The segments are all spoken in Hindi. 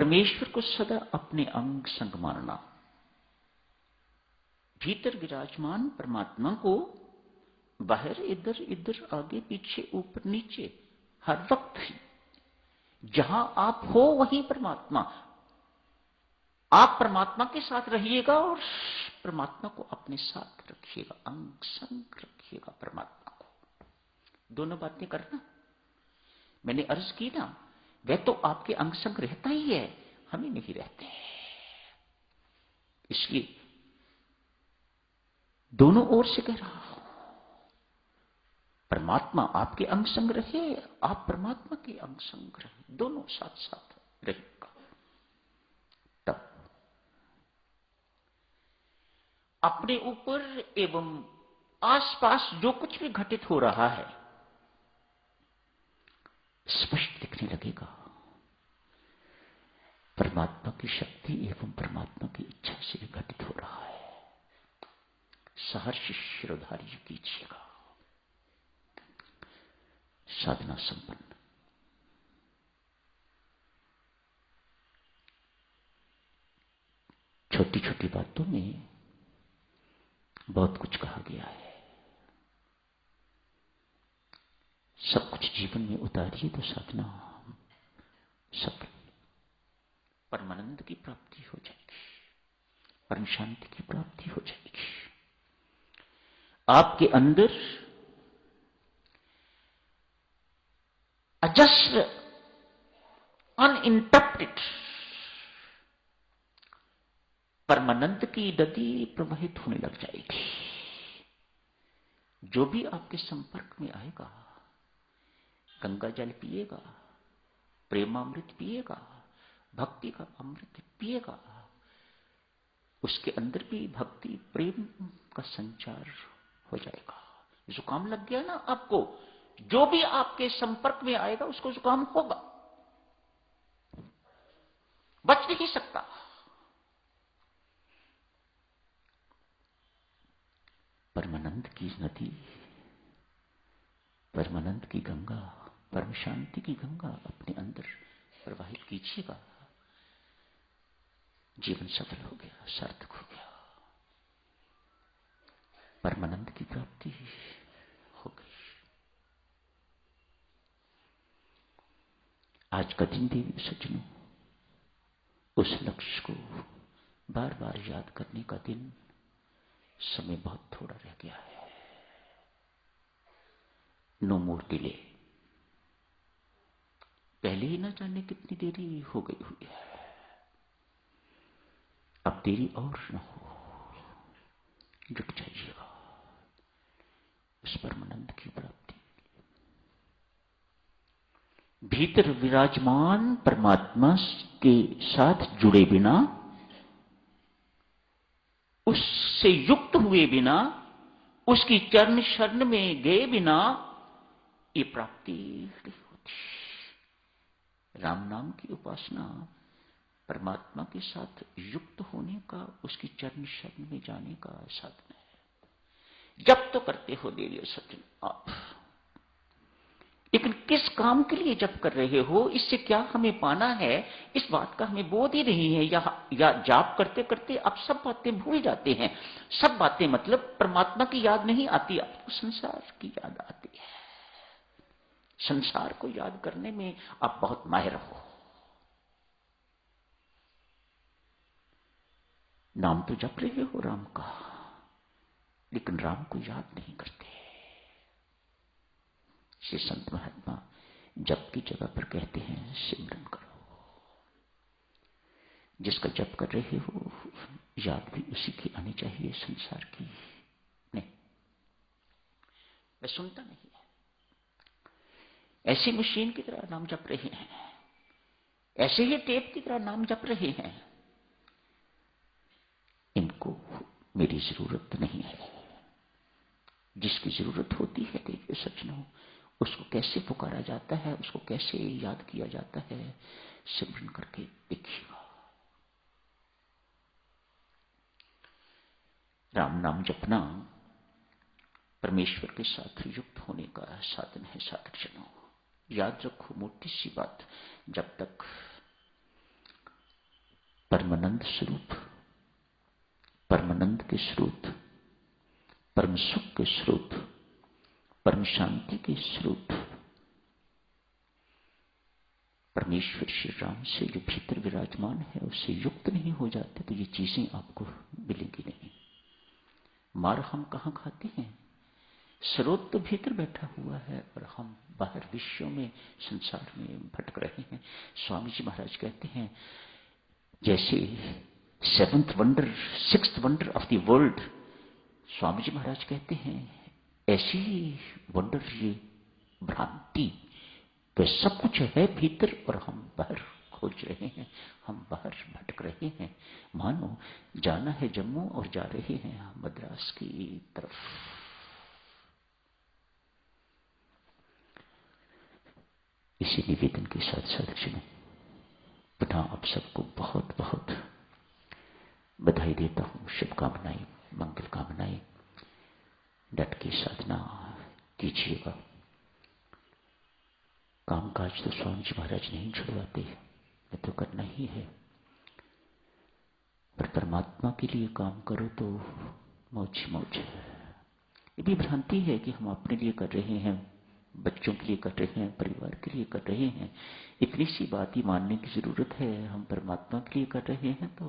परमेश्वर को सदा अपने अंग संग मानना, भीतर विराजमान परमात्मा को बाहर इधर इधर आगे पीछे ऊपर नीचे हर वक्त ही जहां आप हो वहीं परमात्मा। आप परमात्मा के साथ रहिएगा और परमात्मा को अपने साथ रखिएगा, अंग संग रखिएगा परमात्मा को। दोनों बातें करना। मैंने अर्ज की ना, वह तो आपके अंग संग रहता ही है, हम ही नहीं रहते। इसलिए दोनों ओर से कह रहा हूं, परमात्मा आपके अंग संग रहे, आप परमात्मा के अंग संग रहे, दोनों साथ साथ रहेगा। तब अपने ऊपर एवं आसपास जो कुछ भी घटित हो रहा है स्पष्ट दिखने लगेगा। परमात्मा की शक्ति एवं परमात्मा की इच्छा से घटित हो रहा है। सहर्ष शिरोधार्य कीजिएगा। साधना संपन्न। छोटी छोटी बातों में बहुत कुछ कहा गया है। सब कुछ जीवन में उतारिए तो साधना सफल, परमानंद की प्राप्ति हो जाएगी, परम शांति की प्राप्ति हो जाएगी। आपके अंदर अजस्र अनइंटरप्टेड परमानंद की नदी प्रवाहित होने लग जाएगी। जो भी आपके संपर्क में आएगा गंगा जल पिएगा, प्रेमामृत पिएगा, भक्ति का अमृत पिएगा, उसके अंदर भी भक्ति प्रेम का संचार हो जाएगा। जुकाम लग गया ना आपको, जो भी आपके संपर्क में आएगा उसको जुकाम होगा, बच नहीं सकता। परमानंद की नदी, परमानंद की गंगा, परम शांति की गंगा अपने अंदर प्रवाहित कीजिएगा। जीवन सफल हो गया, सार्थक हो गया, परमानंद की प्राप्ति हो गई। आज का दिन देवी सज्जनों, उस लक्ष्य को बार बार याद करने का दिन। समय बहुत थोड़ा रह गया है। No more delay. पहले ही ना जाने कितनी देरी हो गई हुई है, अब देरी और न हो। जुट जाइएगा उस परमानंद की प्राप्ति। भीतर विराजमान परमात्मा के साथ जुड़े बिना, उससे युक्त हुए बिना, उसकी चरण शरण में गए बिना ये प्राप्ति नहीं होती। राम नाम की उपासना परमात्मा के साथ युक्त होने का, उसकी चरण शरण में जाने का साधन है। जब तो करते हो देवी सज्जन आप, लेकिन किस काम के लिए जप कर रहे हो, इससे क्या हमें पाना है, इस बात का हमें बोध ही नहीं है। या जाप करते करते आप सब बातें भूल जाते हैं। सब बातें मतलब परमात्मा की याद नहीं आती, आपको संसार की याद आती है। संसार को याद करने में आप बहुत माहिर हो। नाम तो जप रहे हो राम का, लेकिन राम को याद नहीं करते। श्री संत महात्मा जप की जगह पर कहते हैं सिमरन करो। जिसका जप कर रहे हो याद भी उसी की आनी चाहिए, संसार की नहीं। मैं सुनता नहीं है। ऐसी मशीन की तरह नाम जप रहे हैं, ऐसे ही टेप की तरह नाम जप रहे हैं। इनको मेरी जरूरत नहीं है। जिसकी जरूरत होती है देखिए सज्जनों, उसको कैसे पुकारा जाता है, उसको कैसे याद किया जाता है, सिमरन करके देखिएगा। राम नाम जपना परमेश्वर के साथ युक्त होने का साधन है। साधक जनों याद रखो, मोटी सी बात, जब तक परमानंद स्वरूप, परमानंद के स्रोत, परम सुख के स्रोत, परम शांति के स्रोत परमेश्वर श्री राम से जो भीतर विराजमान है उससे युक्त नहीं हो जाते तो ये चीजें आपको मिलेंगी नहीं। मार हम कहां खाते हैं? स्रोत तो भीतर बैठा हुआ है और हम बाहर विश्व में, संसार में भटक रहे हैं। स्वामी जी महाराज कहते हैं जैसे seventh wonder, sixth wonder of the world, Swami ji Maharaj कहते हैं ऐसी वंडर ये भ्रांति, तो सब कुछ है भीतर और हम बाहर खोज रहे हैं, हम बाहर भटक रहे हैं। मानो जाना है जम्मू और जा रहे हैं मद्रास की तरफ। इसी निवेदन के साथ साथ पुनः आप सबको बहुत बहुत बधाई देता हूं, शुभकामनाएं, मंगल कामनाएं। डट की साधना कीजिएगा। कामकाज तो स्वामी जी महाराज नहीं छुड़वाते, ये तो करना ही है, पर परमात्मा के लिए काम करो तो मौज मौज है। ये भी भ्रांति है कि हम अपने लिए कर रहे हैं, बच्चों के लिए कर रहे हैं, परिवार के लिए कर रहे हैं। इतनी सी बात ही मानने की जरूरत है। हम परमात्मा के लिए कर रहे हैं तो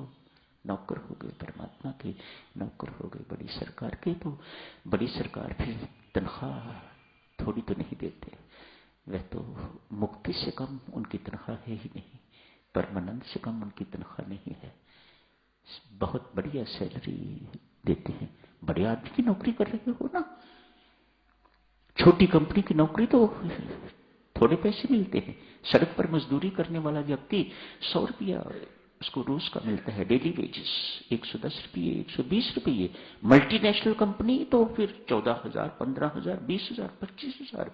नौकर हो गए, परमात्मा के नौकर हो गए। बड़ी सरकार के तो बड़ी सरकार भी तनख्वाह थोड़ी तो नहीं देते, वह तो मुक्ति से कम उनकी तनख्वाह है ही नहीं, परमानंद से कम उनकी तनख्वाह नहीं है। बहुत बढ़िया सैलरी देते हैं। बड़े आदमी की नौकरी कर रहे हो ना, छोटी कंपनी की नौकरी तो थोड़े पैसे मिलते हैं। सड़क पर मजदूरी करने वाला व्यक्ति 100 रुपया उसको रोज का मिलता है, डेली वेजेस 110 रुपये, 120 रुपये। मल्टीनेशनल कंपनी तो फिर 14,000, 15,000, 20,000, 25,000,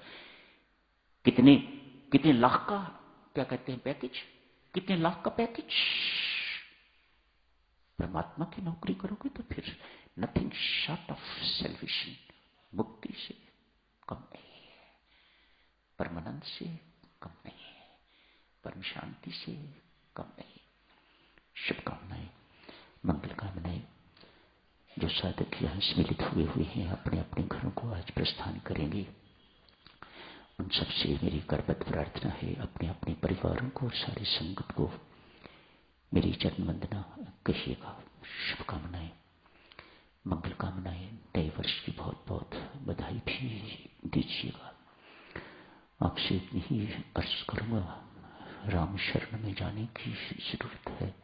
कितने कितने लाख का क्या कहते हैं पैकेज, कितने लाख का पैकेज। परमात्मा की नौकरी करोगे तो फिर नथिंग शॉर्ट ऑफ सैल्वेशन, मुक्ति से कम नहीं है, परमानंद से कम नहीं है, परम शांति से कम नहीं। शुभकामनाएं, मंगल कामनाएं। जो साधक यहां सम्मिलित हुए हैं अपने अपने घरों को आज प्रस्थान करेंगे, उन सबसे मेरी करबद्ध प्रार्थना है, अपने अपने परिवारों को और सारी संगत को मेरी चरण वंदना कहिएगा। शुभकामनाएं, मंगल कामनाएं, नए वर्ष की बहुत बहुत बधाई भी दीजिएगा। आपसे इतनी ही अर्ज करूंगा, राम शरण में जाने की जरूरत है,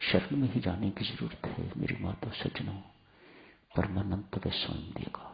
शरण में ही जाने की जरूरत है। मेरी माता सज्जनों, परमानंद वह स्वयं देगा।